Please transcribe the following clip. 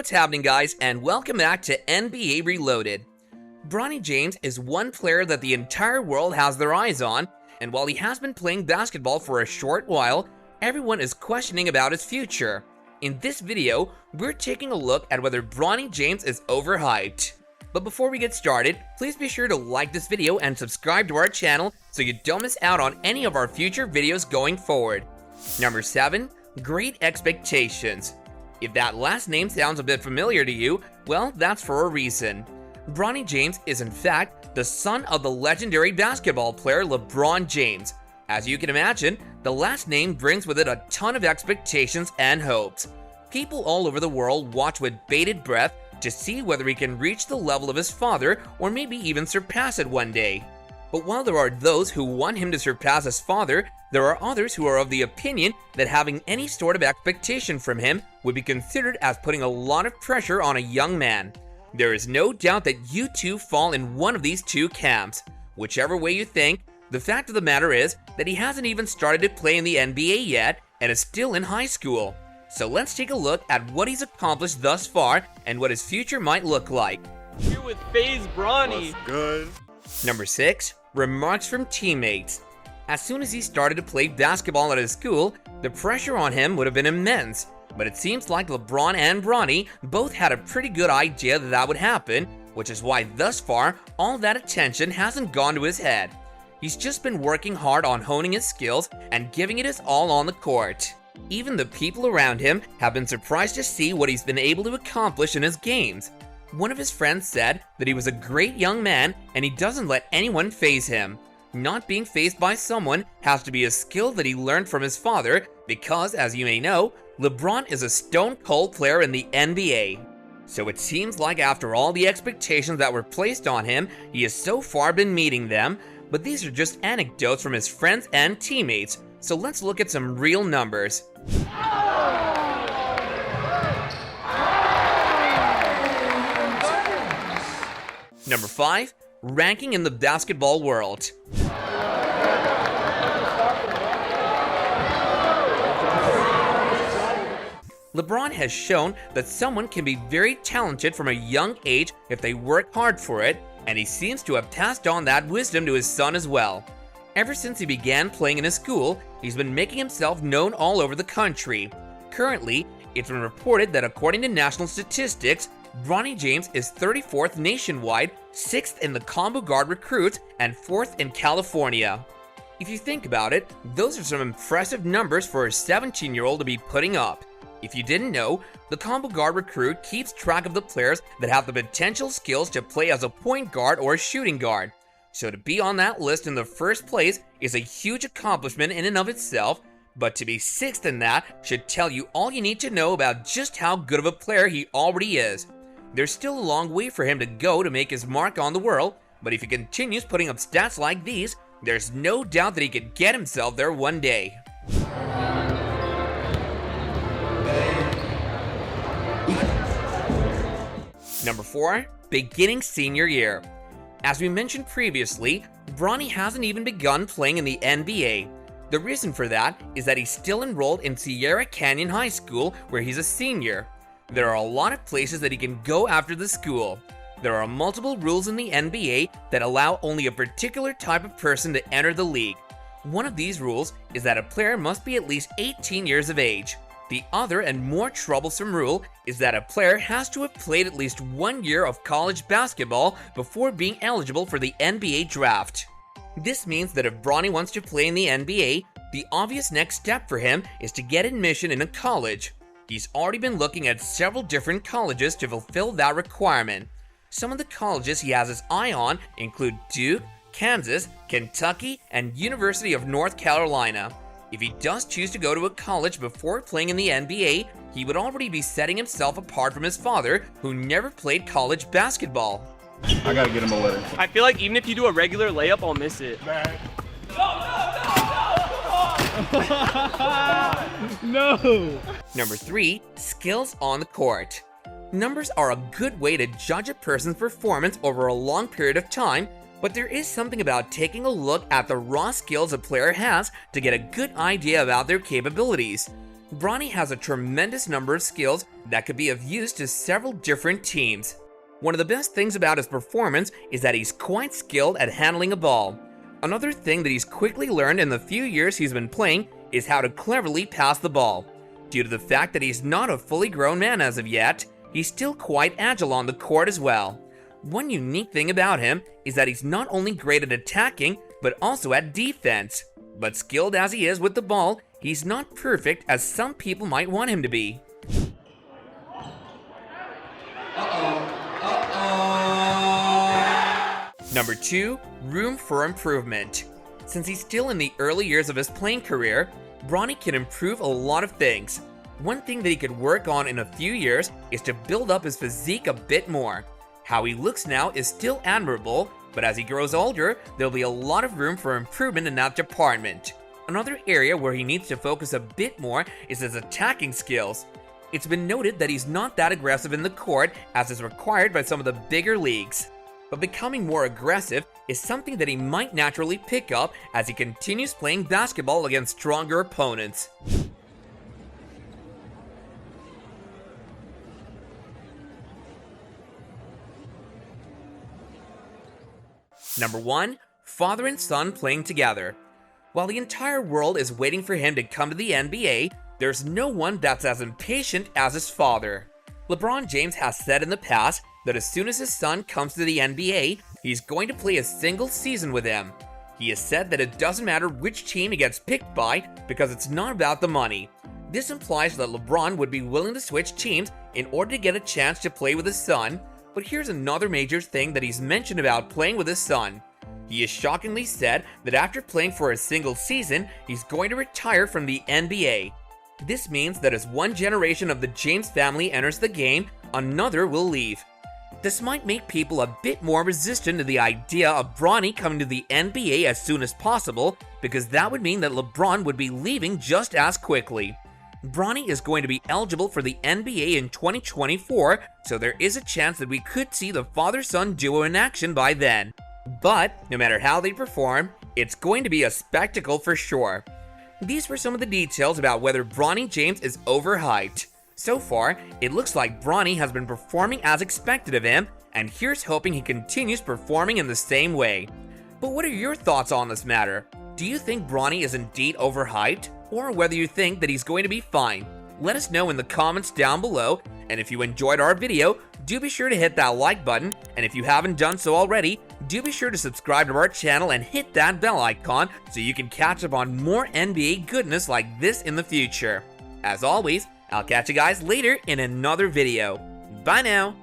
What's happening, guys, and welcome back to NBA Reloaded. Bronny James is one player that the entire world has their eyes on, and while he has been playing basketball for a short while, everyone is questioning about his future. In this video, we're taking a look at whether Bronny James is overhyped. But before we get started, please be sure to like this video and subscribe to our channel so you don't miss out on any of our future videos going forward. Number 7. Great Expectations. If that last name sounds a bit familiar to you, well, that's for a reason. Bronny James is in fact the son of the legendary basketball player LeBron James. As you can imagine, the last name brings with it a ton of expectations and hopes. People all over the world watch with bated breath to see whether he can reach the level of his father or maybe even surpass it one day. But while there are those who want him to surpass his father, there are others who are of the opinion that having any sort of expectation from him would be considered as putting a lot of pressure on a young man. There is no doubt that you two fall in one of these two camps. Whichever way you think, the fact of the matter is that he hasn't even started to play in the NBA yet and is still in high school. So let's take a look at what he's accomplished thus far and what his future might look like. Here with FaZe Bronny. What's good? Number 6. Remarks from teammates. As soon as he started to play basketball at his school, the pressure on him would have been immense. But it seems like LeBron and Bronny both had a pretty good idea that that would happen, which is why thus far, all that attention hasn't gone to his head. He's just been working hard on honing his skills and giving it his all on the court. Even the people around him have been surprised to see what he's been able to accomplish in his games. One of his friends said that he was a great young man and he doesn't let anyone faze him. Not being fazed by someone has to be a skill that he learned from his father because, as you may know, LeBron is a stone-cold player in the NBA. So it seems like after all the expectations that were placed on him, he has so far been meeting them, but these are just anecdotes from his friends and teammates, so let's look at some real numbers. Number 5. Ranking in the basketball world. LeBron has shown that someone can be very talented from a young age if they work hard for it, and he seems to have passed on that wisdom to his son as well. Ever since he began playing in his school, he's been making himself known all over the country. Currently, it's been reported that according to national statistics, Bronny James is 34th nationwide, 6th in the combo guard recruits, and 4th in California. If you think about it, those are some impressive numbers for a 17-year-old to be putting up. If you didn't know, the combo guard recruit keeps track of the players that have the potential skills to play as a point guard or a shooting guard. So to be on that list in the first place is a huge accomplishment in and of itself, but to be 6th in that should tell you all you need to know about just how good of a player he already is. There's still a long way for him to go to make his mark on the world, but if he continues putting up stats like these, there's no doubt that he could get himself there one day. Number 4. Beginning senior year. As we mentioned previously, Bronny hasn't even begun playing in the NBA. The reason for that is that he's still enrolled in Sierra Canyon High School, where he's a senior. There are a lot of places that he can go after the school. There are multiple rules in the NBA that allow only a particular type of person to enter the league. One of these rules is that a player must be at least 18 years of age. The other and more troublesome rule is that a player has to have played at least 1 year of college basketball before being eligible for the NBA draft. This means that if Bronny wants to play in the NBA, the obvious next step for him is to get admission in a college. He's already been looking at several different colleges to fulfill that requirement. Some of the colleges he has his eye on include Duke, Kansas, Kentucky, and University of North Carolina. If he does choose to go to a college before playing in the NBA, he would already be setting himself apart from his father, who never played college basketball. I gotta get him a letter. I feel like even if you do a regular layup, I'll miss it. No! Number 3. Skills on the court. Numbers are a good way to judge a person's performance over a long period of time, but there is something about taking a look at the raw skills a player has to get a good idea about their capabilities. Bronny has a tremendous number of skills that could be of use to several different teams. One of the best things about his performance is that he's quite skilled at handling a ball. Another thing that he's quickly learned in the few years he's been playing is how to cleverly pass the ball. Due to the fact that he's not a fully grown man as of yet, he's still quite agile on the court as well. One unique thing about him is that he's not only great at attacking, but also at defense. But skilled as he is with the ball, he's not perfect as some people might want him to be. Number 2, room for improvement. Since he's still in the early years of his playing career, Bronny can improve a lot of things. One thing that he could work on in a few years is to build up his physique a bit more. How he looks now is still admirable, but as he grows older, there'll be a lot of room for improvement in that department. Another area where he needs to focus a bit more is his attacking skills. It's been noted that he's not that aggressive in the court as is required by some of the bigger leagues. But becoming more aggressive is something that he might naturally pick up as he continues playing basketball against stronger opponents. Number 1, father and son playing together. While the entire world is waiting for him to come to the NBA, there's no one that's as impatient as his father. LeBron James has said in the past that as soon as his son comes to the NBA, he's going to play a single season with him. He has said that it doesn't matter which team he gets picked by because it's not about the money. This implies that LeBron would be willing to switch teams in order to get a chance to play with his son, but here's another major thing that he's mentioned about playing with his son. He has shockingly said that after playing for a single season, he's going to retire from the NBA. This means that as one generation of the James family enters the game, another will leave. This might make people a bit more resistant to the idea of Bronny coming to the NBA as soon as possible, because that would mean that LeBron would be leaving just as quickly. Bronny is going to be eligible for the NBA in 2024, so there is a chance that we could see the father-son duo in action by then. But no matter how they perform, it's going to be a spectacle for sure. These were some of the details about whether Bronny James is overhyped. So far, it looks like Bronny has been performing as expected of him, and here's hoping he continues performing in the same way. But what are your thoughts on this matter? Do you think Bronny is indeed overhyped, or whether you think that he's going to be fine? Let us know in the comments down below, and if you enjoyed our video, do be sure to hit that like button, and if you haven't done so already, do be sure to subscribe to our channel and hit that bell icon so you can catch up on more NBA goodness like this in the future. As always, I'll catch you guys later in another video. Bye now!